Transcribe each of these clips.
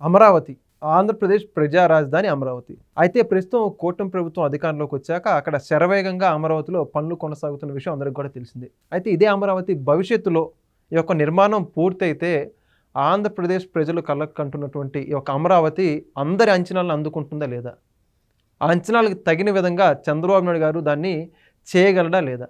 అమరావతి ఆంధ్రప్రదేశ్ ప్రజా రాజధాని అమరావతి. అయితే ప్రస్తుతం కూటమి ప్రభుత్వం అధికారంలోకి వచ్చాక అక్కడ శరవేగంగా అమరావతిలో పనులు కొనసాగుతున్న విషయం అందరికీ కూడా తెలిసిందే. అయితే ఇదే అమరావతి భవిష్యత్తులో ఈ యొక్క నిర్మాణం పూర్తయితే ఆంధ్రప్రదేశ్ ప్రజలు కళ్ళకు కంటున్నటువంటి ఈ యొక్క అమరావతి అందరి అంచనాలను అందుకుంటుందా లేదా? ఆ అంచనాలకు తగిన విధంగా చంద్రబాబు నాయుడు గారు దాన్ని చేయగలడా లేదా?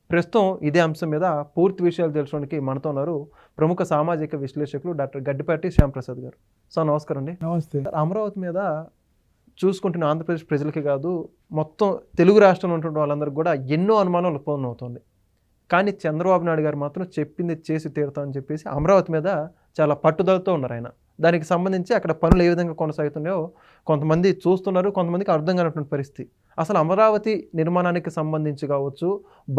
ప్రస్తుతం ఇదే అంశం మీద పూర్తి విషయాలు తెలుసుకోవడానికి మనతో ఉన్నారు ప్రముఖ సామాజిక విశ్లేషకులు డాక్టర్ గడ్డిపాటి శ్యాంప్రసాద్ గారు. సార్ నమస్కారం అండి. నమస్తే. అమరావతి మీద చూసుకుంటున్న ఆంధ్రప్రదేశ్ ప్రజలకి కాదు, మొత్తం తెలుగు రాష్ట్రంలో ఉన్నటువంటి వాళ్ళందరికీ కూడా ఎన్నో అనుమానాలు ఉత్పన్నం అవుతుంది. కానీ చంద్రబాబు నాయుడు గారు మాత్రం చెప్పింది చేసి తీరుతామని చెప్పేసి అమరావతి మీద చాలా పట్టుదలతో ఉన్నారు ఆయన. దానికి సంబంధించి అక్కడ పనులు ఏ విధంగా కొనసాగుతున్నాయో కొంతమంది చూస్తున్నారు, కొంతమందికి అర్థం కానటువంటి పరిస్థితి. అసలు అమరావతి నిర్మాణానికి సంబంధించి కావచ్చు,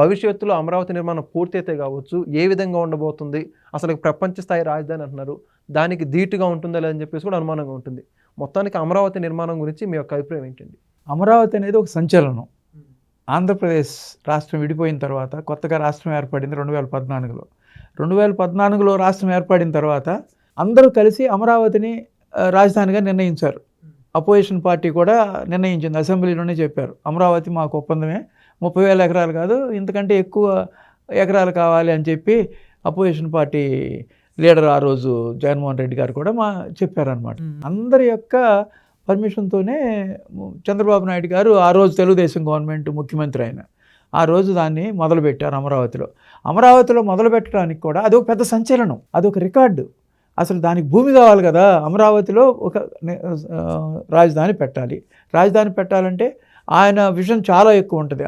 భవిష్యత్తులో అమరావతి నిర్మాణం పూర్తయితే కావచ్చు, ఏ విధంగా ఉండబోతుంది, అసలు ప్రపంచ స్థాయి రాజధాని అంటున్నారు, దానికి ధీటుగా ఉంటుందా లేదని చెప్పేసి కూడా అనుమానంగా ఉంటుంది. మొత్తానికి అమరావతి నిర్మాణం గురించి మీ యొక్క అభిప్రాయం ఏంటండి? అమరావతి అనేది ఒక సంచలనం. ఆంధ్రప్రదేశ్ రాష్ట్రం విడిపోయిన తర్వాత కొత్తగా రాష్ట్రం ఏర్పడింది 2014లో. 2014లో రాష్ట్రం ఏర్పడిన తర్వాత అందరూ కలిసి అమరావతిని రాజధానిగా నిర్ణయించారు. అపోజిషన్ పార్టీ కూడా నిర్ణయించింది, అసెంబ్లీలోనే చెప్పారు అమరావతి మాకు ఒప్పందమే, 30,000 ఎకరాలు కాదు ఇంతకంటే ఎక్కువ ఎకరాలు కావాలి అని చెప్పి అపోజిషన్ పార్టీ లీడర్ ఆ రోజు జగన్మోహన్ రెడ్డి గారు కూడా చెప్పారనమాట. అందరి యొక్క పర్మిషన్తోనే చంద్రబాబు నాయుడు గారు ఆ రోజు తెలుగుదేశం గవర్నమెంట్ ముఖ్యమంత్రి అయిన ఆ రోజు దాన్ని మొదలుపెట్టారు. అమరావతిలో మొదలుపెట్టడానికి కూడా అదొక పెద్ద సంచలనం, అదొక రికార్డు. అసలు దానికి భూమి కావాలి కదా, అమరావతిలో ఒక రాజధాని పెట్టాలి. రాజధాని పెట్టాలంటే ఆయన విజన్ చాలా ఎక్కువ ఉంటుంది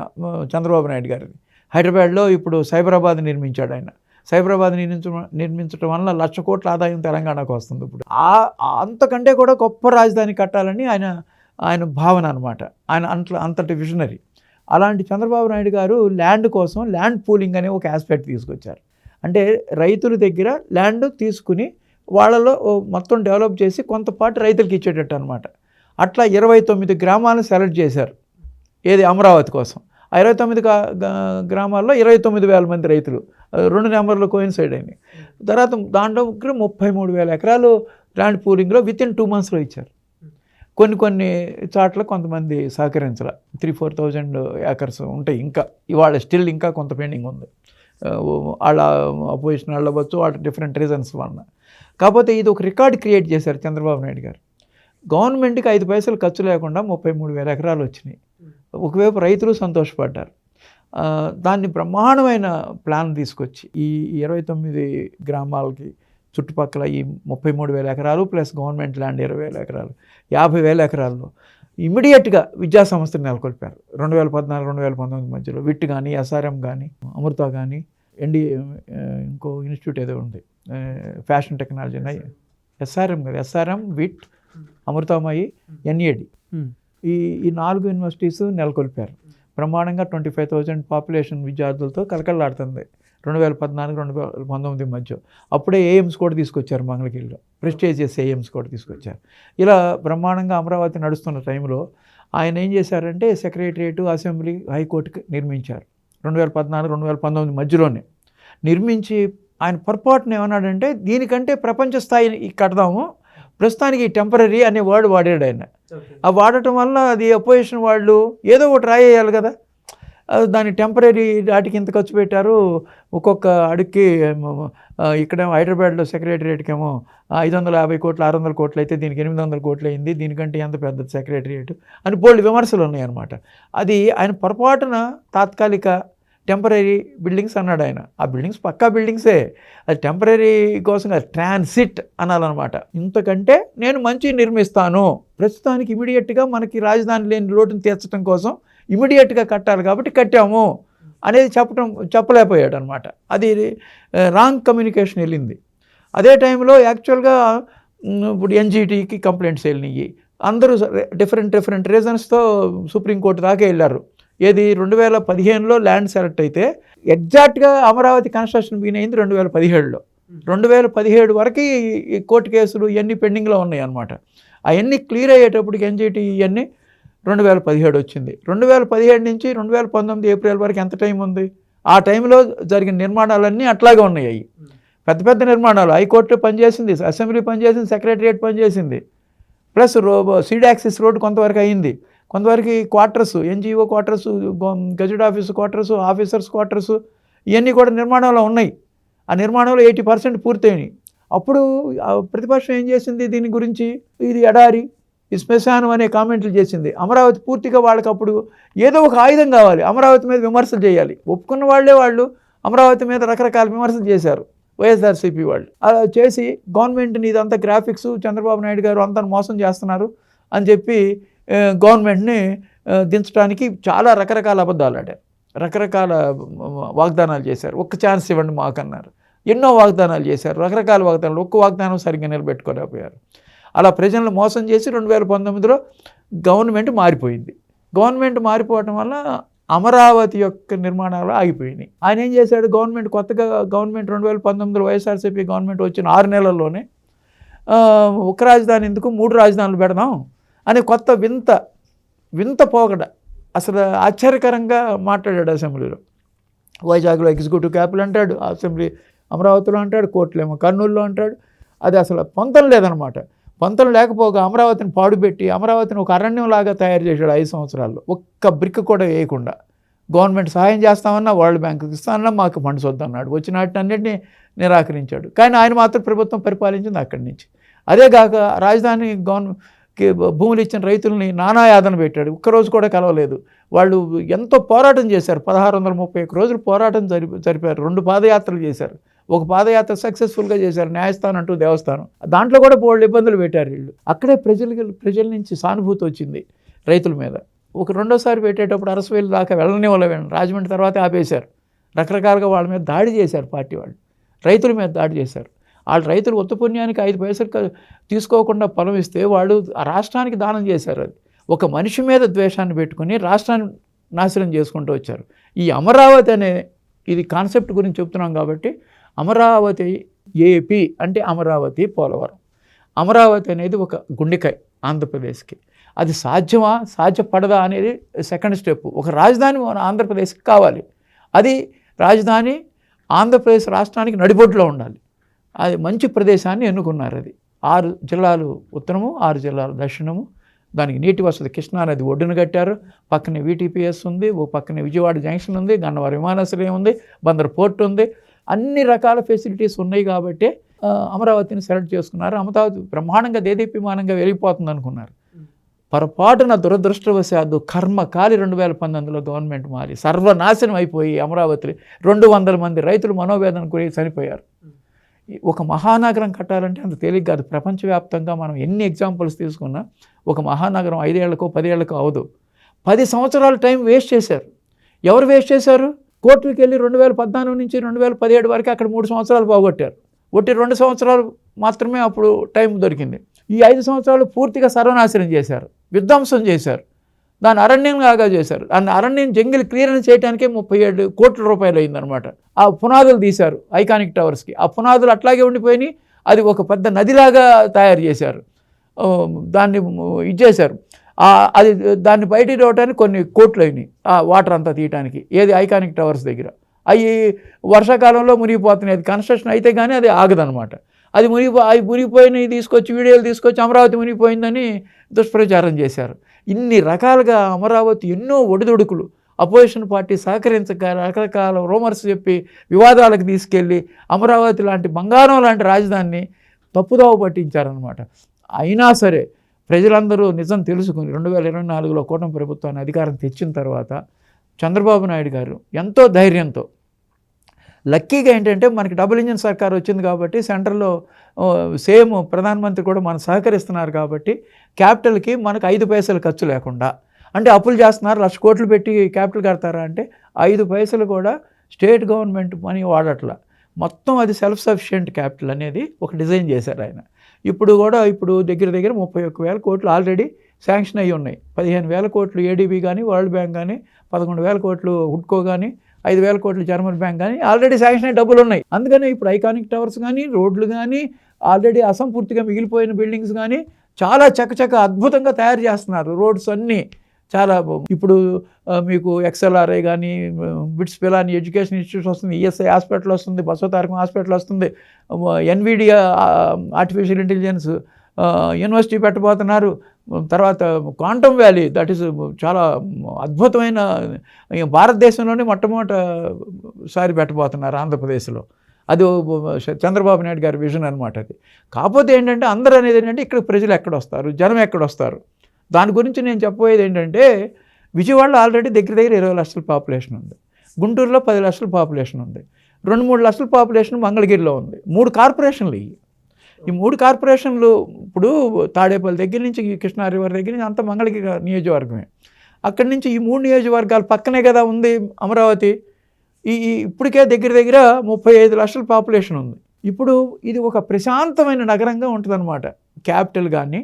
చంద్రబాబు నాయుడు గారిది. హైదరాబాద్లో ఇప్పుడు సైబరాబాద్ నిర్మించాడు ఆయన. సైబరాబాద్ నిర్మించడం వల్ల 1,00,000 కోట్ల ఆదాయం తెలంగాణకు వస్తుంది. ఇప్పుడు అంతకంటే కూడా గొప్ప రాజధాని కట్టాలని ఆయన భావన అనమాట. ఆయన అంతటి విజనరీ. అలాంటి చంద్రబాబు నాయుడు గారు ల్యాండ్ కోసం ల్యాండ్ పూలింగ్ అనే ఒక ఆస్పెక్ట్ తీసుకొచ్చారు. అంటే రైతుల దగ్గర ల్యాండ్ తీసుకుని వాళ్ళలో మొత్తం డెవలప్ చేసి కొంతపాటు రైతులకు ఇచ్చేటట్టు అనమాట. అట్లా 29 గ్రామాలను సెలెక్ట్ చేశారు ఏది అమరావతి కోసం. ఆ 29 గ్రామాల్లో 29,000 మంది రైతులు, 2 నెంబర్లు కోయిన్సైడ్ అయినాయి. తర్వాత దాంట్లో 33,000 ఎకరాలు ల్యాండ్ పూలింగ్లో వితిన్ 2 monthsలో ఇచ్చారు. కొన్ని చోట్ల కొంతమంది సహకరించాల 3,000-4,000 ఏకర్స్ ఉంటాయి ఇంకా ఇవాళ స్టిల్ ఇంకా కొంత పెండింగ్ ఉంది. వాళ్ళ అపోజిషన్ వాళ్ళు అవ్వచ్చు, వాళ్ళ డిఫరెంట్ రీజన్స్ వలన. కాకపోతే ఇది ఒక రికార్డ్ క్రియేట్ చేశారు చంద్రబాబు నాయుడు గారు. గవర్నమెంట్కి 5 పైసలు ఖర్చు లేకుండా 33,000 ఎకరాలు వచ్చినాయి. ఒకవైపు రైతులు సంతోషపడ్డారు. దాన్ని బ్రహ్మాండమైన ప్లాన్ తీసుకొచ్చి ఈ 29 గ్రామాలకి చుట్టుపక్కల ఈ 33,000 ఎకరాలు ప్లస్ గవర్నమెంట్ ల్యాండ్ 20,000 ఎకరాలు, 50,000 ఎకరాల్లో ఇమీడియట్గా విద్యా సంస్థలు నెలకొల్పారు. 2014-2019 మధ్యలో విట్ కానీ, ఎస్ఆర్ఎం కానీ, అమృత కానీ, ఇంకో ఇన్స్టిట్యూట్ ఏదో ఉంది ఫ్యాషన్ టెక్నాలజీ, ఎస్ఆర్ఎం కాదు, ఎస్ఆర్ఎం, విట్, అమృతమయి, ఎన్ఏడి, ఈ 4 యూనివర్సిటీస్ నెలకొల్పారు. బ్రహ్మాండంగా 25,000 పాపులేషన్ విద్యార్థులతో కలకలాడుతుంది 2014-2019 మధ్య. అప్పుడే ఏఎమ్స్ కూడా తీసుకొచ్చారు, మంగళగిరిలో ప్రెస్టీజియస్ ఏఎమ్స్ కూడా తీసుకొచ్చారు. ఇలా బ్రహ్మాండంగా అమరావతి నడుస్తున్న టైంలో ఆయన ఏం చేశారంటే సెక్రటరియట్, అసెంబ్లీ, హైకోర్టుకి నిర్మించారు 2014-2019 మధ్యలోనే. నిర్మించి ఆయన పొరపాటున ఏమన్నాడంటే దీనికంటే ప్రపంచ స్థాయి కడదాము, ప్రస్తుతానికి టెంపరీ అనే వర్డ్ వాడాడు ఆయన. ఆ వాడటం వల్ల అది అపోజిషన్ వాళ్ళు ఏదో ఒకటి రాయేయాలి కదా, దాని టెంపరీ వాటికి ఇంత ఖర్చు పెట్టారు, ఒక్కొక్క అడుగుకి ఇక్కడేమో హైదరాబాద్లో సెక్రటరియట్కి ఏమో 550 కోట్లు 600 కోట్లు అయితే దీనికి 800 కోట్లు అయింది, దీనికంటే ఎంత పెద్ద సెక్రటరియట్ అని బోల్డ్ విమర్శలు ఉన్నాయన్నమాట. అది ఆయన పొరపాటున తాత్కాలిక టెంపరీ బిల్డింగ్స్ అన్నాడు ఆయన. ఆ బిల్డింగ్స్ పక్కా బిల్డింగ్సే, అది టెంపరీ కోసం ట్రాన్సిట్ అనాలన్నమాట. ఇంతకంటే నేను మంచి నిర్మిస్తాను, ప్రస్తుతానికి ఇమీడియట్గా మనకి రాజధాని లేని లోటును తీర్చడం కోసం ఇమీడియట్గా కట్టాలి కాబట్టి కట్టాము అనేది చెప్పలేకపోయాడు అనమాట. అది రాంగ్ కమ్యూనికేషన్ వెళ్ళింది. అదే టైంలో యాక్చువల్గా ఇప్పుడు ఎన్జీటీకి కంప్లైంట్స్ వెళ్ళినాయి. అందరూ డిఫరెంట్ రీజన్స్తో సుప్రీంకోర్టు దాకా వెళ్ళారు. ఏది 2015లో ల్యాండ్ సెలెక్ట్ అయితే ఎగ్జాక్ట్గా అమరావతి కన్స్ట్రక్షన్ బిగిన్ అయింది 2017లో. 2017 వరకు ఈ కోర్టు కేసులు ఇవన్నీ పెండింగ్లో ఉన్నాయి అన్నమాట. అవన్నీ క్లియర్ అయ్యేటప్పటికి ఎన్జీటీ ఇవన్నీ 2017 వచ్చింది. 2017 నుంచి 2019 ఏప్రిల్ వరకు ఎంత టైం ఉంది? ఆ టైంలో జరిగిన నిర్మాణాలన్నీ అట్లాగే ఉన్నాయి. పెద్ద పెద్ద నిర్మాణాలు, హైకోర్టు పనిచేసింది, అసెంబ్లీ పనిచేసింది, సెక్రటరియట్ పనిచేసింది, ప్లస్ సీడ్ యాక్సిస్ రోడ్ కొంతవరకు అయింది, కొంతవరకు quarters, NGO quarters, gazette office quarters, officers quarters, ఇవన్నీ కూడా నిర్మాణంలో ఉన్నాయి. ఆ నిర్మాణంలో 80% పూర్తయినాయి. అప్పుడు ప్రతిపక్షం ఏం చేసింది, దీని గురించి ఇది ఎడారి, ఈ శ్మశానం అనే కామెంట్లు చేసింది. అమరావతి పూర్తిగా వాళ్ళకి అప్పుడు ఏదో ఒక ఆయుధం కావాలి, అమరావతి మీద విమర్శలు చేయాలి. ఒప్పుకున్న వాళ్ళు అమరావతి మీద రకరకాల విమర్శలు చేశారు వైఎస్ఆర్సీపీ వాళ్ళు. అలా చేసి గవర్నమెంట్ని ఇదంతా గ్రాఫిక్స్, చంద్రబాబు నాయుడు గారు అంతా మోసం చేస్తున్నారు అని చెప్పి గవర్నమెంట్ని దించడానికి చాలా రకరకాల అబద్ధాలు ఆడారు, రకరకాల వాగ్దానాలు చేశారు. ఒక్క ఛాన్స్ ఇవ్వండి మాకన్నారు, ఎన్నో వాగ్దానాలు చేశారు, రకరకాల వాగ్దానాలు. ఒక్క వాగ్దానం సరిగ్గా నిలబెట్టుకోలేకపోయారు. అలా ప్రజలను మోసం చేసి 2019లో గవర్నమెంట్ మారిపోయింది. గవర్నమెంట్ మారిపోవటం వల్ల అమరావతి యొక్క నిర్మాణాలు ఆగిపోయినాయి. ఆయన ఏం చేశాడు, కొత్తగా గవర్నమెంట్ 2019లో వైఎస్ఆర్సీపీ గవర్నమెంట్ వచ్చిన 6 నెలల్లోనే ఒక రాజధాని ఎందుకు 3 రాజధానులు పెడదాం అనే కొత్త వింత పోకడ, అసలు ఆశ్చర్యకరంగా మాట్లాడాడు అసెంబ్లీలో. వైజాగ్లో ఎగ్జిక్యూటివ్ క్యాపిటల్ అంటాడు, అసెంబ్లీ అమరావతిలో అంటాడు, కోర్టులేమో కర్నూలులో అంటాడు. అది అసలు పొంతం లేదనమాట. పొంతం లేకపోగా అమరావతిని పాడుపెట్టి అమరావతిని ఒక అరణ్యంలాగా తయారు చేశాడు 5 సంవత్సరాల్లో. ఒక్క బ్రిక్ కూడా వేయకుండా గవర్నమెంట్ సహాయం చేస్తామన్నా, వరల్డ్ బ్యాంకుకి ఇస్తామన్నా మాకు ఫండ్స్ వద్దన్నాడు. వచ్చిన వాటిని అన్నింటినీ నిరాకరించాడు. కానీ ఆయన మాత్రం ప్రభుత్వం పరిపాలించింది అక్కడి నుంచి. అదేగాక రాజధాని భూములు ఇచ్చిన రైతుల్ని నానా యాతన పెట్టాడు. ఒక్కరోజు కూడా కలవలేదు. వాళ్ళు ఎంతో పోరాటం చేశారు, 1631 రోజులు పోరాటం జరిపారు. 2 పాదయాత్రలు చేశారు. ఒక పాదయాత్ర సక్సెస్ఫుల్గా చేశారు, న్యాయస్థానం అంటూ దేవస్థానం. దాంట్లో కూడా బోల్డ్ ఇబ్బందులు పెట్టారు వీళ్ళు. అక్కడే ప్రజల నుంచి సానుభూతి వచ్చింది రైతుల మీద. ఒక రెండోసారి పెట్టేటప్పుడు 60,000 దాకా వెళ్ళనివ్వలేను, రాజమండ్రి తర్వాత ఆపేశారు. రకరకాలుగా వాళ్ళ మీద దాడి చేశారు, పార్టీ వాళ్ళు రైతుల మీద దాడి చేశారు. వాళ్ళు రైతులు ఉత్త పుణ్యానికి 5 పైసలు తీసుకోకుండా పొలం ఇస్తే వాళ్ళు ఆ రాష్ట్రానికి దానం చేశారు. అది ఒక మనిషి మీద ద్వేషాన్ని పెట్టుకుని రాష్ట్రాన్ని నాశనం చేసుకుంటూ వచ్చారు. ఈ అమరావతి అనే ఇది కాన్సెప్ట్ గురించి చెప్తున్నాం కాబట్టి, అమరావతి ఏపీ అంటే అమరావతి పోలవరం. అమరావతి అనేది ఒక గుండెకాయ ఆంధ్రప్రదేశ్కి. అది సాధ్యమా సాధ్యపడదా అనేది సెకండ్ స్టెప్. ఒక రాజధాని మన ఆంధ్రప్రదేశ్కి కావాలి. అది రాజధాని ఆంధ్రప్రదేశ్ రాష్ట్రానికి నడిబొడ్డులో ఉండాలి. అది మంచి ప్రదేశాన్ని ఎన్నుకున్నారు. అది 6 జిల్లాలు ఉత్తరము, 6 జిల్లాలు దక్షిణము. దానికి నీటి వసతి కృష్ణానది ఒడ్డున కట్టారు. పక్కనే VTPS ఉంది, ఓ పక్కనే విజయవాడ జంక్షన్ ఉంది, గన్నవరం విమానాశ్రయం ఉంది, బందర్ పోర్ట్ ఉంది. అన్ని రకాల ఫెసిలిటీస్ ఉన్నాయి కాబట్టి అమరావతిని సెలెక్ట్ చేసుకున్నారు. అమరావతి బ్రహ్మాండంగా దేదీప్యమానంగా వెళ్ళిపోతుంది అనుకున్నారు. పొరపాటున దురదృష్టవశాత్తు కర్మ కాలి 2019లో గవర్నమెంట్ మారి సర్వనాశనం అయిపోయి అమరావతి 200 మంది రైతులు మనోవేదన గురి చనిపోయారు. ఒక మహానగరం కట్టాలంటే అంత తేలిక కాదు. ప్రపంచవ్యాప్తంగా మనం ఎన్ని ఎగ్జాంపుల్స్ తీసుకున్నా ఒక మహానగరం 5 ఏళ్లకో 10 ఏళ్లకో అవదు. 10 సంవత్సరాల టైం వేస్ట్ చేశారు. ఎవరు వేస్ట్ చేశారు? కోర్టులకు వెళ్ళి 2014 నుంచి 2017 వరకు అక్కడ 3 సంవత్సరాలు పోగొట్టారు. ఒట్టి 2 సంవత్సరాలు మాత్రమే అప్పుడు టైం దొరికింది. ఈ 5 సంవత్సరాలు పూర్తిగా సర్వనాశనం చేశారు, విధ్వంసం చేశారు, దాన్ని అరణ్యంలాగా చేశారు. దాన్ని అరణ్యం జంగిల్ క్లియరెన్స్ చేయడానికే 37 కోట్ల రూపాయలు అయిందనమాట. ఆ పునాదులు తీశారు ఐకానిక్ టవర్స్కి. ఆ పునాదులు అట్లాగే ఉండిపోయినాయి. అది ఒక పెద్ద నదిలాగా తయారు చేశారు. దాన్ని ఇచ్చేశారు. అది దాన్ని బయటికి రావడానికి కొన్ని కోట్లు అయినాయి ఆ వాటర్ అంతా తీయడానికి. ఏది ఐకానిక్ టవర్స్ దగ్గర. అవి వర్షాకాలంలో మునిగిపోతున్నాయి. అది కన్స్ట్రక్షన్ అయితే కానీ అది ఆగదనమాట. అది మునిగిపోయినవి తీసుకొచ్చి వీడియోలు తీసుకొచ్చి అమరావతి మునిగిపోయిందని దుష్ప్రచారం చేశారు. ఇన్ని రకాలుగా అమరావతి ఎన్నో ఒడిదుడుకులు, అపోజిషన్ పార్టీ సహకరించక రకరకాల రూమర్స్ చెప్పి వివాదాలకు తీసుకెళ్ళి అమరావతి లాంటి బంగారం లాంటి రాజధానిని తప్పుదోవ పట్టించారనమాట. అయినా సరే ప్రజలందరూ నిజం తెలుసుకుని 2024లో కూటమి ప్రభుత్వాన్ని అధికారం తెచ్చిన తర్వాత చంద్రబాబు నాయుడు గారు ఎంతో ధైర్యంతో, లక్కీగా ఏంటంటే మనకి డబుల్ ఇంజిన్ సర్కార్ వచ్చింది కాబట్టి సెంట్రల్లో సేమ్ ప్రధానమంత్రి కూడా మనం సహకరిస్తున్నారు కాబట్టి క్యాపిటల్కి మనకు 5 పైసలు ఖర్చు లేకుండా, అంటే అప్పులు చేస్తున్నారు 1,00,000 కోట్లు పెట్టి క్యాపిటల్ కడతారా అంటే 5 పైసలు కూడా స్టేట్ గవర్నమెంట్ మనీ వాడట్లా. మొత్తం అది సెల్ఫ్ సఫిషియెంట్ క్యాపిటల్ అనేది ఒక డిజైన్ చేశారు ఆయన. ఇప్పుడు దగ్గర 31,000 కోట్లు ఆల్రెడీ శాంక్షన్ అయ్యి ఉన్నాయి. 15,000 కోట్లు ADB కానీ, వరల్డ్ బ్యాంక్ కానీ, 11,000 కోట్లు హుడ్కో కానీ, 5,000 కోట్లు జర్మన్ బ్యాంక్ కానీ ఆల్రెడీ శాంక్షన్ అయ్యే డబ్బులు ఉన్నాయి. అందుకని ఇప్పుడు ఐకానిక్ టవర్స్ కానీ, రోడ్లు కానీ, ఆల్రెడీ అసంపూర్తిగా మిగిలిపోయిన బిల్డింగ్స్ కానీ చాలా చకచక అద్భుతంగా తయారు చేస్తున్నారు. రోడ్స్ అన్నీ చాలా ఇప్పుడు మీకు XLRI కానీ, బిట్స్ పిలాని ఎడ్యుకేషన్ ఇన్స్టిట్యూట్ వస్తుంది, ESI హాస్పిటల్ వస్తుంది, బసవతారకం హాస్పిటల్ వస్తుంది, NVIDIA ఆర్టిఫిషియల్ ఇంటెలిజెన్స్ యూనివర్సిటీ పెట్టబోతున్నారు. తర్వాత క్వాంటమ్ వ్యాలీ, దట్ ఈస్ చాలా అద్భుతమైన, భారతదేశంలోనే మొట్టమొదటిసారి పెట్టబోతున్నారు ఆంధ్రప్రదేశ్లో. అది చంద్రబాబు నాయుడు గారి విజన్ అనమాట అది. కాకపోతే ఏంటంటే అందరూ అనేది ఏంటంటే ఇక్కడ ప్రజలు ఎక్కడొస్తారు, జనం ఎక్కడొస్తారు. దాని గురించి నేను చెప్పబోయేది ఏంటంటే, విజయవాడలో ఆల్రెడీ దగ్గర 20 లక్షల పాపులేషన్ ఉంది, గుంటూరులో 10 లక్షల పాపులేషన్ ఉంది, 2-3 లక్షల పాపులేషన్ మంగళగిరిలో ఉంది. 3 కార్పొరేషన్లు ఇవి. ఈ 3 కార్పొరేషన్లు ఇప్పుడు తాడేపల్లి దగ్గర నుంచి కృష్ణా రివర్ దగ్గర నుంచి అంత మంగళగిరి నియోజకవర్గమే. అక్కడి నుంచి ఈ 3 నియోజకవర్గాల పక్కనే కదా ఉంది అమరావతి. ఇప్పటికే దగ్గర 35 లక్షల పాపులేషన్ ఉంది. ఇప్పుడు ఇది ఒక ప్రశాంతమైన నగరంగా ఉంటుందన్నమాట. క్యాపిటల్ కానీ,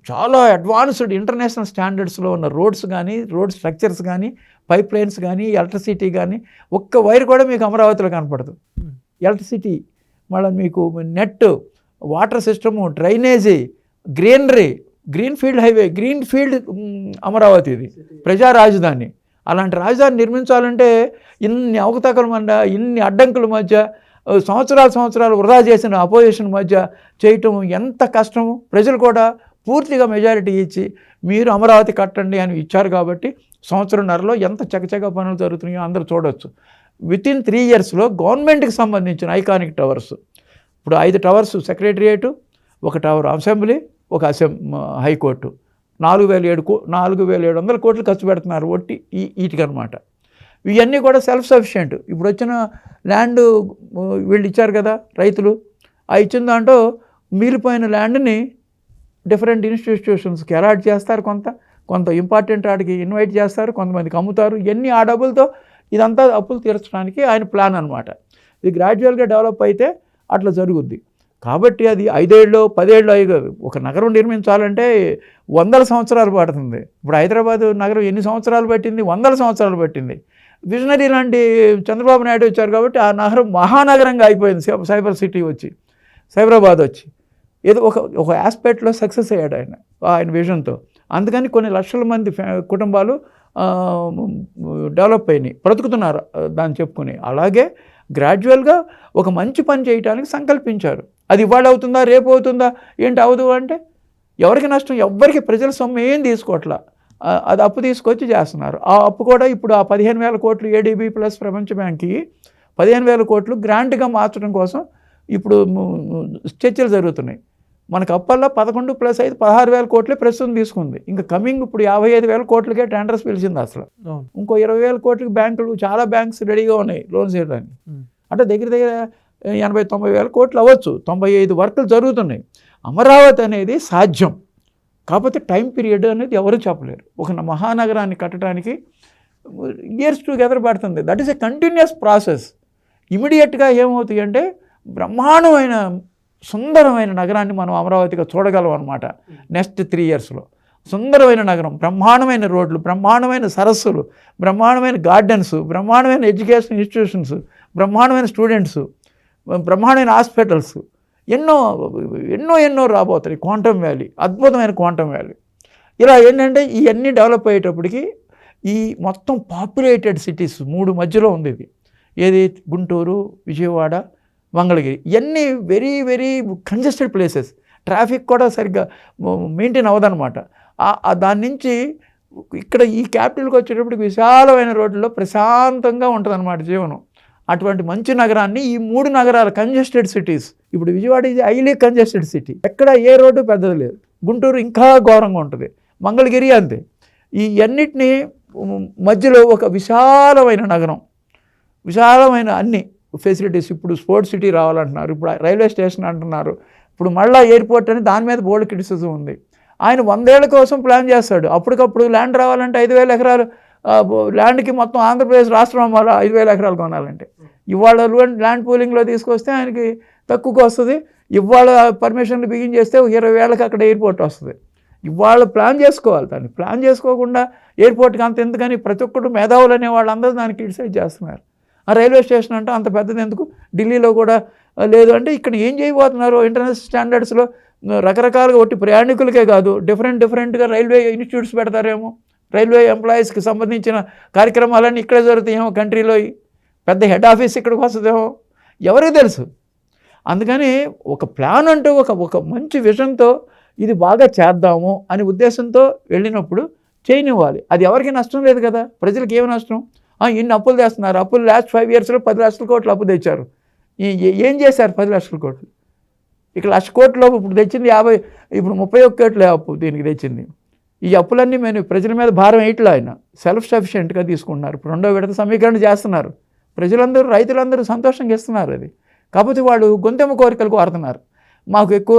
చాలా అడ్వాన్స్డ్ ఇంటర్నేషనల్ స్టాండర్డ్స్లో ఉన్న రోడ్స్ కానీ, రోడ్ స్ట్రక్చర్స్ కానీ, పైప్ లైన్స్ కానీ, ఎలక్ట్రిసిటీ కానీ, ఒక్క వైర్ కూడా మీకు అమరావతిలో కనపడదు. ఎలక్ట్రిసిటీ, మళ్ళీ మీకు net, water system, drainage, greenery, greenfield highway, greenfield Amaravati ఇది ప్రజా రాజధాని. అలాంటి రాజధాని నిర్మించాలంటే ఇన్ని అవకతవకల మధ్య, ఇన్ని అడ్డంకుల మధ్య, సంవత్సరాలు వృధా చేసిన అపోజిషన్ మధ్య చేయటం ఎంత కష్టము. ప్రజలు కూడా పూర్తిగా మెజారిటీ ఇచ్చి మీరు అమరావతి కట్టండి అని ఇచ్చారు కాబట్టి సంవత్సరంన్నరలో ఎంత చకచక పనులు జరుగుతున్నాయో అందరూ చూడవచ్చు. వితిన్ 3 yearsలో గవర్నమెంట్కి సంబంధించిన ఐకానిక్ టవర్స్, ఇప్పుడు 5 టవర్స్ సెక్రటరియేటు, 1 టవర్ అసెంబ్లీ, 1 హైకోర్టు, 4,700 కోట్లు ఖర్చు పెడుతున్నారు ఒట్టి వీటికనమాట. ఇవన్నీ కూడా సెల్ఫ్ సఫిషియెంట్. ఇప్పుడు వచ్చిన ల్యాండ్ వీళ్ళు ఇచ్చారు కదా రైతులు, ఆ ఇచ్చిన దాంట్లో మిగిలిపోయిన ల్యాండ్ని డిఫరెంట్ ఇన్స్టిట్యూషన్స్కి అలాట్ చేస్తారు, కొంత ఇంపార్టెంట్ వాటికి ఇన్వైట్ చేస్తారు, కొంతమందికి అమ్ముతారు. ఇవన్నీ ఆ డబ్బులతో ఇదంతా అప్పులు తీర్చడానికి ఆయన ప్లాన్ అనమాట. ఇది గ్రాడ్యువల్గా డెవలప్ అయితే అట్లా జరుగుద్ది. కాబట్టి అది 5 ఏళ్ళు 10 ఏళ్ళు అయ్యేది. ఒక నగరం నిర్మించాలంటే 100 సంవత్సరాలు పడుతుంది. ఇప్పుడు హైదరాబాద్ నగరం ఎన్ని సంవత్సరాలు పట్టింది? 100 సంవత్సరాలు పట్టింది. విజనరీ లాంటి చంద్రబాబు నాయుడు వచ్చారు కాబట్టి ఆ నగరం మహానగరంగా అయిపోయింది. సైబర్ సిటీ వచ్చి, సైబరాబాద్ వచ్చి, ఏదో ఒక ఆస్పెక్ట్లో సక్సెస్ అయ్యాడు ఆయన విజన్తో. అందుకని కొన్ని లక్షల మంది కుటుంబాలు డెవలప్ అయినాయి, బ్రతుకుతున్నారు దాన్ని చెప్పుకొని. అలాగే గ్రాడ్యువల్గా ఒక మంచి పని చేయడానికి సంకల్పించారు. అది ఇవాళ అవుతుందా, రేపు అవుతుందా, ఏంటి అవదు అంటే ఎవరికి నష్టం? ఎవ్వరికి ప్రజల సొమ్ము ఏం తీసుకోవట్లా, అది అప్పు తీసుకొచ్చి చేస్తున్నారు. ఆ అప్పు కూడా ఇప్పుడు ఆ 15,000 కోట్లు ADB ప్లస్ ప్రపంచ బ్యాంక్కి 15,000 కోట్లు గ్రాంట్గా మార్చడం కోసం ఇప్పుడు చర్చలు జరుగుతున్నాయి. మనకు అప్పల్లో 11 + 5 16,000 కోట్లే ప్రస్తుతం తీసుకుంది. ఇంకా కమింగ్ ఇప్పుడు 55,000 కోట్లకే టెండర్స్ పిలిచింది అసలు. ఇంకో 20,000 కోట్లకి బ్యాంకులు, చాలా బ్యాంక్స్ రెడీగా ఉన్నాయి లోన్స్ ఇవ్వడానికి. అంటే దగ్గర 80,000-90,000 కోట్లు అవ్వచ్చు. 95 వర్కులు జరుగుతున్నాయి. అమరావతి అనేది సాధ్యం, కాకపోతే టైం పీరియడ్ అనేది ఎవరు చెప్పలేరు. ఒక మహానగరాన్ని కట్టడానికి ఇయర్స్ టుగెదర్ పడుతుంది. That is a continuous process. ఇమీడియట్గా ఏమవుతాయి అంటే బ్రహ్మాండమైన సుందరమైన నగరాన్ని మనం అమరావతిగా చూడగలం అనమాట. నెక్స్ట్ 3 yearsలో సుందరమైన నగరం, బ్రహ్మాండమైన రోడ్లు, బ్రహ్మాండమైన సరస్సులు, బ్రహ్మాండమైన గార్డెన్స్, బ్రహ్మాండమైన ఎడ్యుకేషన్ ఇన్స్టిట్యూషన్స్, బ్రహ్మాండమైన స్టూడెంట్స్, బ్రహ్మాండమైన హాస్పిటల్స్, ఎన్నో రాబోతాయి. క్వాంటమ్ వ్యాలీ, అద్భుతమైన క్వాంటమ్ వ్యాలీ. ఇలా ఏంటంటే ఇవన్నీ డెవలప్ అయ్యేటప్పటికి ఈ మొత్తం పాపులేటెడ్ సిటీస్ 3 మధ్యలో ఉంది ఇది. ఏది? గుంటూరు, విజయవాడ, మంగళగిరి. ఇవన్నీ very very congested places. Traffic కూడా సరిగ్గా మెయింటైన్ అవ్వదన్నమాట. దాని నుంచి ఇక్కడ ఈ క్యాపిటల్కి వచ్చేటప్పటికి విశాలమైన రోడ్లలో ప్రశాంతంగా ఉంటుందన్నమాట జీవనం. అటువంటి మంచి నగరాన్ని ఈ 3 నగరాలు కంజెస్టెడ్ సిటీస్. ఇప్పుడు విజయవాడ ఇది హైలీ కంజెస్టెడ్ సిటీ, ఎక్కడ ఏ రోడ్డు పెద్దది లేదు. గుంటూరు ఇంకా ఘోరంగా ఉంటుంది, మంగళగిరి అంతే. ఈ అన్నిటినీ మధ్యలో ఒక విశాలమైన నగరం, విశాలమైన అన్ని ఫెసిలిటీస్. ఇప్పుడు స్పోర్ట్స్ సిటీ రావాలంటున్నారు, ఇప్పుడు రైల్వే స్టేషన్ అంటున్నారు, ఇప్పుడు మళ్ళీ ఎయిర్పోర్ట్ అని దాని మీద బోల్డ్ క్రిటిసిజం ఉంది. ఆయన 100 ఏళ్ల కోసం ప్లాన్ చేస్తాడు. అప్పటికప్పుడు ల్యాండ్ రావాలంటే 5,000 ఎకరాలు ల్యాండ్కి మొత్తం ఆంధ్రప్రదేశ్ రాష్ట్రం అవ్వాలి 5,000 ఎకరాలు కొనాలంటే. ఇవాళ ల్యాండ్ పూలింగ్లో తీసుకొస్తే ఆయనకి తక్కువకు వస్తుంది. ఇవాళ పర్మిషన్లు బిగిన్ చేస్తే 20 ఏళ్ళకి అక్కడ ఎయిర్పోర్ట్ వస్తుంది. ఇవాళ ప్లాన్ చేసుకోవాలి. దాన్ని ప్లాన్ చేసుకోకుండా ఎయిర్పోర్ట్కి అంత ఎందుకని ప్రతి ఒక్కరు మేధావులు అనే వాళ్ళందరూ దాన్ని క్రిటిసైజ్ చేస్తున్నారు. ఆ రైల్వే స్టేషన్ అంటే అంత పెద్దది ఎందుకు, ఢిల్లీలో కూడా లేదు అంటే ఇక్కడ ఏం చేయబోతున్నారు? ఇంటర్నేషనల్ స్టాండర్డ్స్లో రకరకాలుగా ఒట్టి ప్రయాణికులకే కాదు డిఫరెంట్గా రైల్వే ఇన్స్టిట్యూట్స్ పెడతారేమో, రైల్వే ఎంప్లాయీస్కి సంబంధించిన కార్యక్రమాలన్నీ ఇక్కడే జరుగుతాయేమో, కంట్రీలో పెద్ద హెడ్ ఆఫీస్ ఇక్కడికి వస్తుందేమో, ఎవరికి తెలుసు. అందుకని ఒక ప్లాన్ అంటూ ఒక మంచి విజన్తో ఇది బాగా చేద్దాము అనే ఉద్దేశంతో వెళ్ళినప్పుడు చేయనివ్వాలి. అది ఎవరికి నష్టం లేదు కదా, ప్రజలకు ఏమి నష్టం. ఇన్ని అప్పులు తెస్తున్నారు, అప్పులు లాస్ట్ 5 yearsలో 10 లక్షల కోట్లు అప్పు తెచ్చారు. ఏం చేశారు 10 లక్షల కోట్లు? ఇక 1,00,000 కోట్లు ఇప్పుడు తెచ్చింది 50, ఇప్పుడు 31 కోట్లే అప్పు దీనికి తెచ్చింది. ఈ అప్పులన్నీ మేము ప్రజల మీద భారం వేయట్లే, ఆయన సెల్ఫ్ సఫిషియెంట్గా తీసుకుంటున్నారు. ఇప్పుడు 2వ విడత సమీకరణ చేస్తున్నారు, ప్రజలందరూ రైతులందరూ సంతోషంగా ఇస్తున్నారు. అది కాకపోతే వాళ్ళు గొంతెమ్మ కోరికలకు వాడుతున్నారు. మాకు ఎక్కువ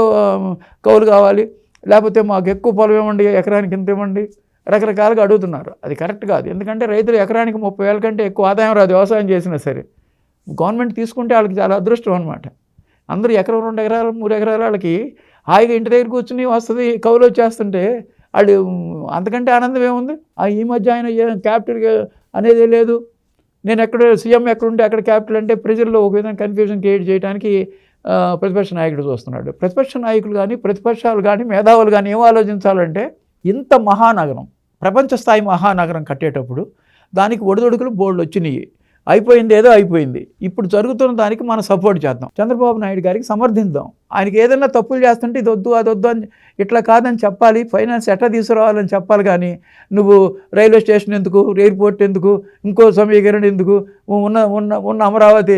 కౌలు కావాలి, లేకపోతే మాకు ఎక్కువ పొలం ఇవ్వండి, ఎకరానికి ఇంత ఇవ్వండి, రకరకాలుగా అడుగుతున్నారు. అది కరెక్ట్ కాదు. ఎందుకంటే రైతులు ఎకరానికి 30,000 కంటే ఎక్కువ ఆదాయం రాదు వ్యవసాయం చేసినా సరే. గవర్నమెంట్ తీసుకుంటే వాళ్ళకి చాలా అదృష్టం అనమాట. అందరూ ఎకరం 2 ఎకరాలు 3 ఎకరాలు వాళ్ళకి హాయిగా ఇంటి దగ్గర కూర్చుని వస్తుంది, కౌలు వచ్చేస్తుంటే వాళ్ళు అంతకంటే ఆనందం ఏముంది. ఈ మధ్య ఆయన క్యాపిటల్ అనేదే లేదు, నేను ఎక్కడ సీఎం ఎక్కడుంటే అక్కడ క్యాపిటల్ అంటే ప్రజల్లో ఒక విధంగా కన్ఫ్యూజన్ క్రియేట్ చేయడానికి ప్రతిపక్ష నాయకుడు చూస్తున్నాడు. ప్రతిపక్ష నాయకులు కానీ ప్రతిపక్షాలు కానీ మేధావులు కానీ ఏం ఆలోచించాలంటే, ఇంత మహానగరం, ప్రపంచ స్థాయి మహానగరం కట్టేటప్పుడు దానికి ఒడిదొడుకులు బోల్డ్ వచ్చినాయి. అయిపోయింది ఏదో అయిపోయింది. ఇప్పుడు జరుగుతున్న దానికి మనం సపోర్ట్ చేద్దాం, చంద్రబాబు నాయుడు గారికి సమర్థిద్దాం. ఆయనకి ఏదైనా తప్పులు చేస్తుంటే ఇది వద్దు అది వద్దు అని ఇట్లా కాదని చెప్పాలి, ఫైనాన్స్ ఎట్లా తీసుకురావాలని చెప్పాలి. కానీ నువ్వు రైల్వే స్టేషన్ ఎందుకు, ఎయిర్పోర్ట్ ఎందుకు, ఇంకో సమీకరణ ఎందుకు, ఉన్న అమరావతి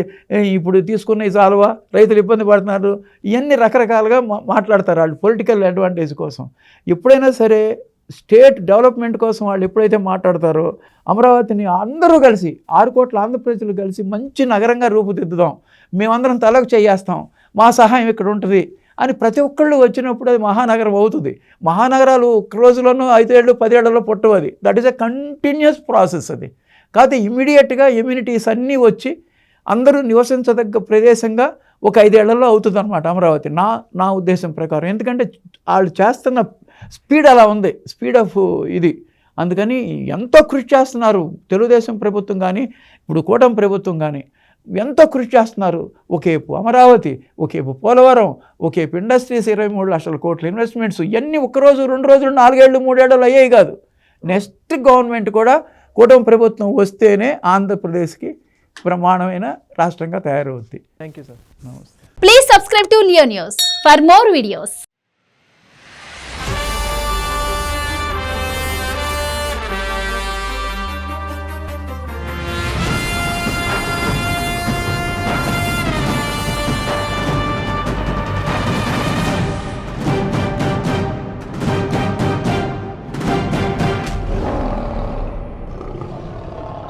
ఇప్పుడు తీసుకున్న ఈ చాలువా, రైతులు ఇబ్బంది పడుతున్నారు, ఇవన్నీ రకరకాలుగా మాట్లాడతారు వాళ్ళు పొలిటికల్ అడ్వాంటేజ్ కోసం. ఎప్పుడైనా సరే స్టేట్ డెవలప్మెంట్ కోసం వాళ్ళు ఎప్పుడైతే మాట్లాడతారో, అమరావతిని అందరూ కలిసి 6 కోట్ల ఆంధ్రప్రదేశ్లు కలిసి మంచి నగరంగా రూపుదిద్దుదాం, మేమందరం తలకు చేయేస్తాం, మా సహాయం ఇక్కడ ఉంటుంది అని ప్రతి ఒక్కళ్ళు వచ్చినప్పుడు అది మహానగరం అవుతుంది. మహానగరాలు ఒక్క రోజులోనూ 5 ఏళ్ళు 10 ఏళ్లలో పుట్టవు. అది that is a continuous process. అది కాకపోతే ఇమ్మీడియట్గా ఇమ్యూనిటీస్ అన్నీ వచ్చి అందరూ నివసించదగ్గ ప్రదేశంగా ఒక 5 ఏళ్లలో అవుతుంది అనమాట అమరావతి, నా ఉద్దేశం ప్రకారం. ఎందుకంటే వాళ్ళు చేస్తున్న స్పీడ్ అలా ఉంది, స్పీడ్ ఆఫ్ ఇది. అందుకని ఎంతో కృషి చేస్తున్నారు తెలుగుదేశం ప్రభుత్వం కానీ ఇప్పుడు కూటమి ప్రభుత్వం కానీ, ఎంతో కృషి చేస్తున్నారు. ఒకేపు అమరావతి, ఒకేపు పోలవరం, ఒకేపు ఇండస్ట్రీస్, 23 లక్షల కోట్ల ఇన్వెస్ట్మెంట్స్, ఇవన్నీ ఒక్కరోజు 2 రోజులు 4 ఏళ్ళు 3 ఏళ్ళు అయ్యాయి కాదు. నెక్స్ట్ గవర్నమెంట్ కూడా కూటమి ప్రభుత్వం వస్తేనే ఆంధ్రప్రదేశ్కి బ్రహ్మాండమైన రాష్ట్రంగా తయారవుద్ది. Thank you sir. నమస్తే. Please subscribe to Leo News for more videos.